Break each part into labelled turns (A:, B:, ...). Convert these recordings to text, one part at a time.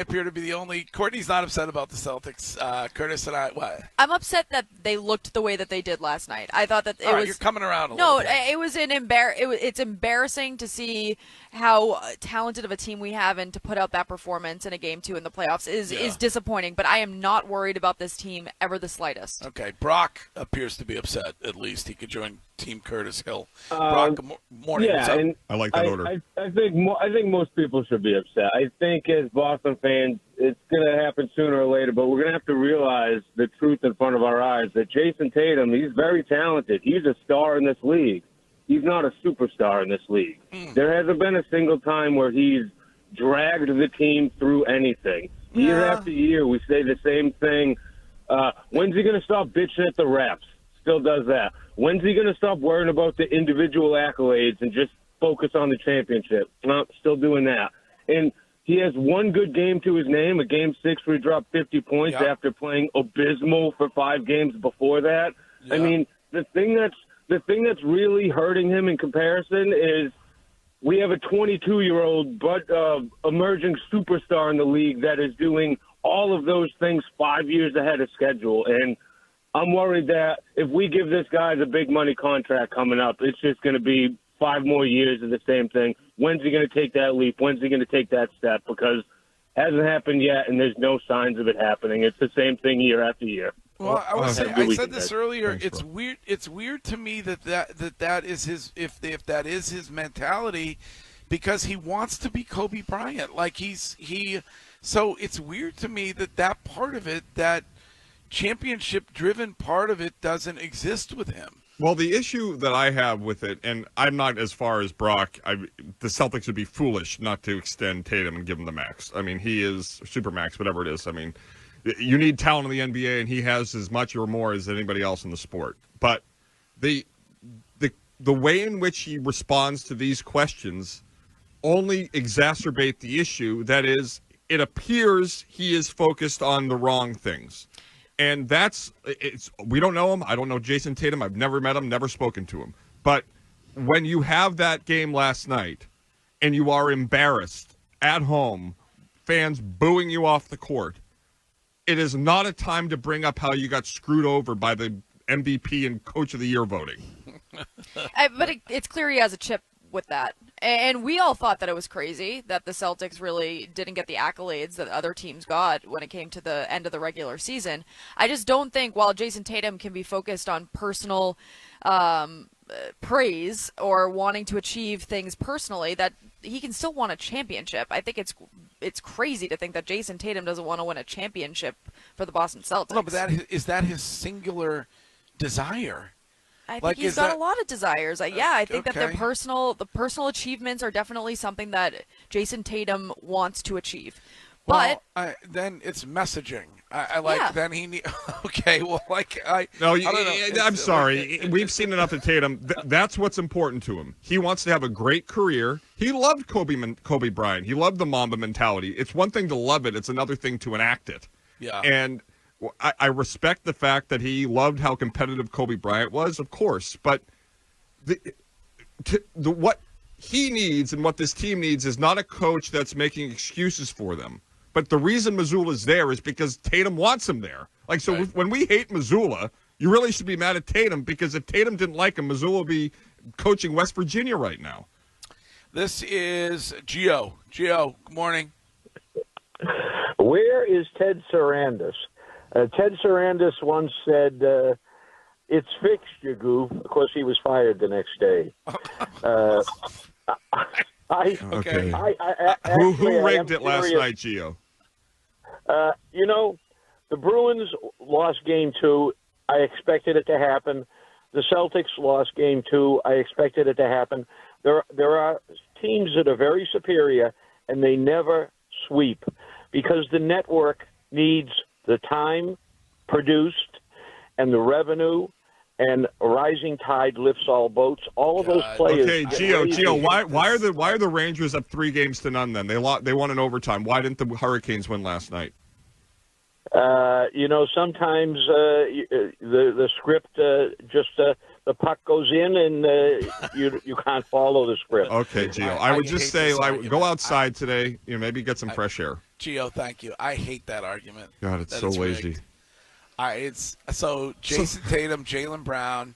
A: appear to be the only. Courtney's not upset about the Celtics. Curtis and I, what?
B: I'm upset that they looked the way that they did last night. I thought that it was.
A: You're coming around a little bit.
B: It was it's embarrassing to see how talented of a team we have, and to put out that performance in a game 2 in the playoffs is disappointing. But I am not worried about this team ever the slightest.
A: Okay, Brock appears to be upset. At least he could join Team Curtis Hill. Brock, morning.
C: Yeah, and
D: I like that order.
C: I think most people should be upset. I think as Boston fans, it's going to happen sooner or later, but we're going to have to realize the truth in front of our eyes that Jayson Tatum, he's very talented. He's a star in this league. He's not a superstar in this league. There hasn't been a single time where he's dragged the team through anything. Year after year, we say the same thing. When's he going to stop bitching at the refs? Still does that. When's he going to stop worrying about the individual accolades and just focus on the championship? No, still doing that. And he has one good game to his name, a Game 6 where he dropped 50 points after playing abysmal for 5 games before that. I mean, the thing that's really hurting him in comparison is we have a 22-year-old but emerging superstar in the league that is doing all of those things 5 years ahead of schedule. And I'm worried that if we give this guy the big money contract coming up, it's just going to be 5 more years of the same thing. When's he going to take that leap? When's he going to take that step? Because it hasn't happened yet, and there's no signs of it happening. It's the same thing year after year.
A: Well, I said this earlier.
D: Thanks,
A: it's weird. It's weird to me that is his if that is his mentality, because he wants to be Kobe Bryant. Like so it's weird to me that part of it, that championship-driven part of it, doesn't exist with him.
D: Well, the issue that I have with it, and I'm not as far as Brock, the Celtics would be foolish not to extend Tatum and give him the max. I mean, he is super max, whatever it is. I mean, you need talent in the NBA, and he has as much or more as anybody else in the sport. But the way in which he responds to these questions only exacerbate the issue. That is, it appears he is focused on the wrong things. And we don't know him. I don't know Jayson Tatum. I've never met him, never spoken to him. But when you have that game last night and you are embarrassed at home, fans booing you off the court, it is not a time to bring up how you got screwed over by the MVP and Coach of the Year voting.
B: But it's clear he has a chip with that. And we all thought that it was crazy that the Celtics really didn't get the accolades that other teams got when it came to the end of the regular season. I just don't think, while Jayson Tatum can be focused on personal praise or wanting to achieve things personally, that he can still want a championship. I think it's crazy to think that Jayson Tatum doesn't want to win a championship for the Boston Celtics.
A: No, but is that his singular desire?
B: I think he's got a lot of desires. I think that the personal achievements are definitely something that Jayson Tatum wants to achieve. But
A: then it's messaging. Then he okay. Well, I don't know.
D: I'm sorry. We've seen enough of Tatum. That's what's important to him. He wants to have a great career. He loved Kobe Bryant. He loved the Mamba mentality. It's one thing to love it. It's another thing to enact it.
A: Yeah.
D: And I respect the fact that he loved how competitive Kobe Bryant was, of course. But what he needs and what this team needs is not a coach that's making excuses for them. But the reason Mazzulla's there is because Tatum wants him there. When we hate Mazzulla, you really should be mad at Tatum, because if Tatum didn't like him, Mazzulla would be coaching West Virginia right now.
A: This is Gio. Gio, good morning.
E: Where is Ted Sarandis? Ted Sarandis once said, "It's fixed, you goof." Of course, he was fired the next day.
D: Who rigged it last night, Gio?
E: The Bruins lost Game 2. I expected it to happen. The Celtics lost Game 2. I expected it to happen. There are teams that are very superior, and they never sweep because the network needs the time produced and the revenue, and a rising tide lifts all boats. All of those players.
D: Okay, Gio, why are the Rangers up 3-0 then? They won in overtime. Why didn't the Hurricanes win last night?
E: Sometimes the script the puck goes in and you can't follow the script.
D: Okay, Gio. I would just say, go outside today. Maybe get some fresh air.
A: Gio, thank you. I hate that argument.
D: God, it's
A: that
D: so lazy.
A: rigged. It's so Jayson Tatum, Jaylen Brown,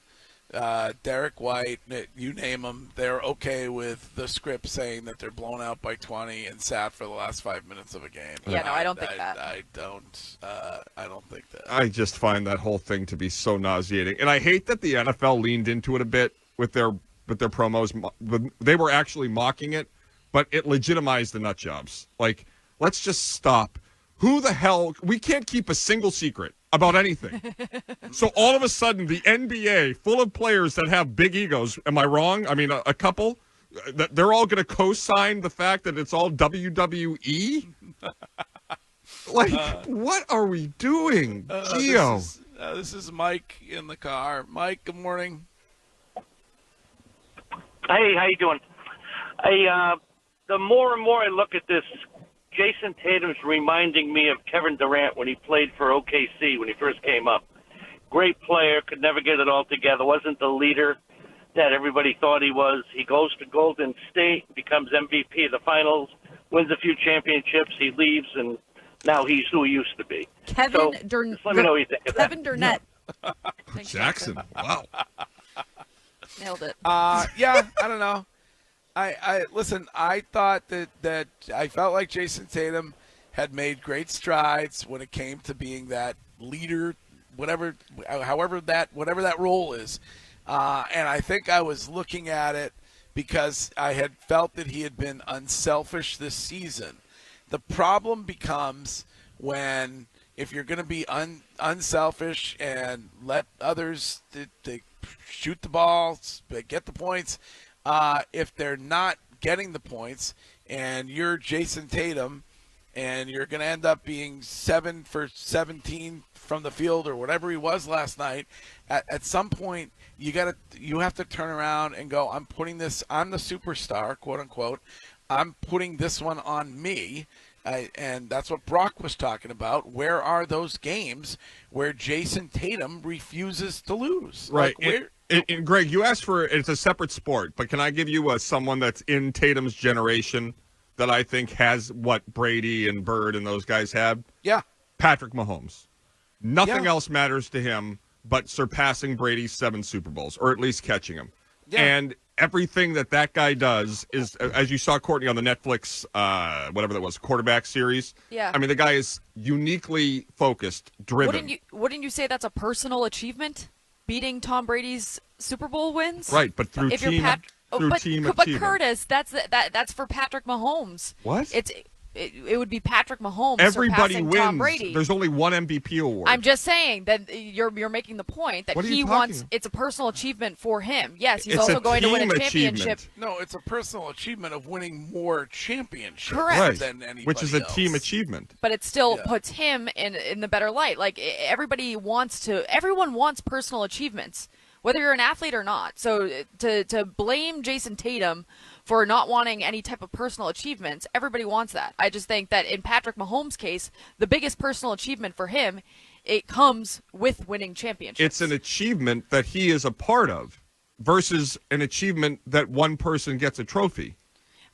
A: Derek White, you name them, they're okay with the script saying that they're blown out by 20 and sat for the last 5 minutes of a game.
B: Yeah, no, I don't think that.
A: I don't think that.
D: I just find that whole thing to be so nauseating, and I hate that the NFL leaned into it a bit with their promos. They were actually mocking it, but it legitimized the nut jobs. Like, let's just stop. Who the hell? We can't keep a single secret about anything. So all of a sudden, the NBA, full of players that have big egos, am I wrong? I mean, a couple, they're all going to co-sign the fact that it's all WWE? Like, what are we doing? Gio.
A: This is Mike in the car. Mike, good morning.
F: Hey, how you doing? The more and more I look at this, Jayson Tatum's reminding me of Kevin Durant when he played for OKC when he first came up. Great player, could never get it all together, wasn't the leader that everybody thought he was. He goes to Golden State, becomes MVP of the finals, wins a few championships, he leaves, and now he's who he used to be.
B: Let me know what you think of
F: Kevin
B: Durant.
D: Jackson. Wow.
B: Nailed it.
A: Yeah, I don't know. I listen. I thought that I felt like Jayson Tatum had made great strides when it came to being that leader, whatever that role is, and I think I was looking at it because I had felt that he had been unselfish this season. The problem becomes when if you're going to be unselfish and let others they shoot the ball, get the points. If they're not getting the points and you're Jayson Tatum and you're going to end up being 7 for 17 from the field or whatever he was last night, at some point you have to turn around and go, I'm the superstar, quote unquote. I'm putting this one on me. And that's what Brock was talking about. Where are those games where Jayson Tatum refuses to lose?
D: Right.
A: Like,
D: and Greg, you asked for it's a separate sport, but can I give you someone that's in Tatum's generation that I think has what Brady and Bird and those guys had?
A: Yeah.
D: Patrick Mahomes. Nothing else matters to him but surpassing Brady's 7 Super Bowls, or at least catching him. Yeah. And everything that guy does is, as you saw, Courtney, on the Netflix, whatever that was, quarterback series.
B: Yeah.
D: I mean, the guy is uniquely focused, driven.
B: Wouldn't you say that's a personal achievement? Beating Tom Brady's Super Bowl wins?
D: Right, but through team achievement.
B: But Curtis, that's for Patrick Mahomes.
D: What?
B: It would be Patrick Mahomes
D: Everybody
B: surpassing
D: wins.
B: Tom Brady.
D: There's only one MVP award.
B: I'm just saying that you're making the point that he wants. It's a personal achievement for him. Yes, he's also going to win a championship.
A: No, it's a personal achievement of winning more championships
B: Correct.
A: than anybody
D: which is a
A: else.
D: team achievement.
B: But it still puts him in the better light. Like everyone wants personal achievements, whether you're an athlete or not. So to blame Jayson Tatum for not wanting any type of personal achievements, everybody wants that. I just think that in Patrick Mahomes' case, the biggest personal achievement for him, it comes with winning championships.
D: It's an achievement that he is a part of versus an achievement that one person gets a trophy.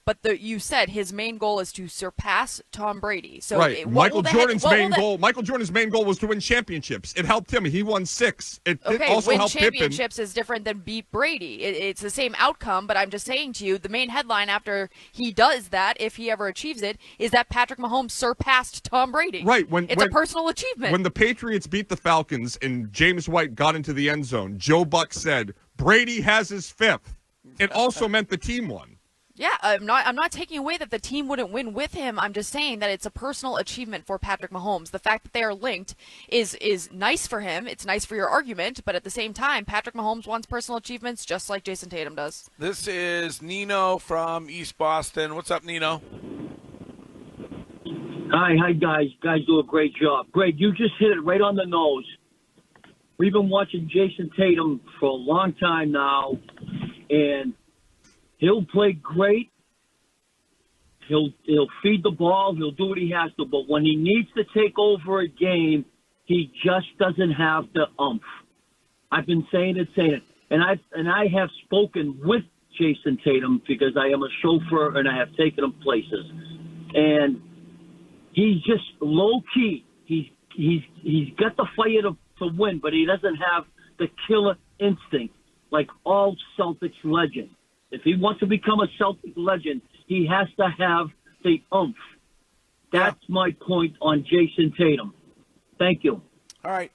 B: But you said his main goal is to surpass Tom Brady. So
D: right. Michael Jordan's main goal was to win championships. It helped him. He won 6. It also
B: win
D: helped
B: championships
D: Pippen.
B: is different than beat Brady. It's the same outcome, but I'm just saying to you, the main headline after he does that, if he ever achieves it, is that Patrick Mahomes surpassed Tom Brady.
D: Right.
B: It's a personal achievement.
D: When the Patriots beat the Falcons and James White got into the end zone, Joe Buck said, Brady has his 5th. It also meant the team won.
B: Yeah, I'm not taking away that the team wouldn't win with him. I'm just saying that it's a personal achievement for Patrick Mahomes. The fact that they are linked is nice for him. It's nice for your argument, but at the same time, Patrick Mahomes wants personal achievements just like Jayson Tatum does.
A: This is Nino from East Boston. What's up, Nino?
G: Hi, guys. Guys do a great job. Greg, you just hit it right on the nose. We've been watching Jayson Tatum for a long time now, and he'll play great. He'll feed the ball. He'll do what he has to. But when he needs to take over a game, he just doesn't have the oomph. I've been saying it, and I have spoken with Jayson Tatum because I am a chauffeur and I have taken him places. And He's just low key. He's got the fire to win, but he doesn't have the killer instinct like all Celtics legends. If he wants to become a Celtic legend, he has to have the oomph. That's my point on Jayson Tatum. Thank you.
A: All right.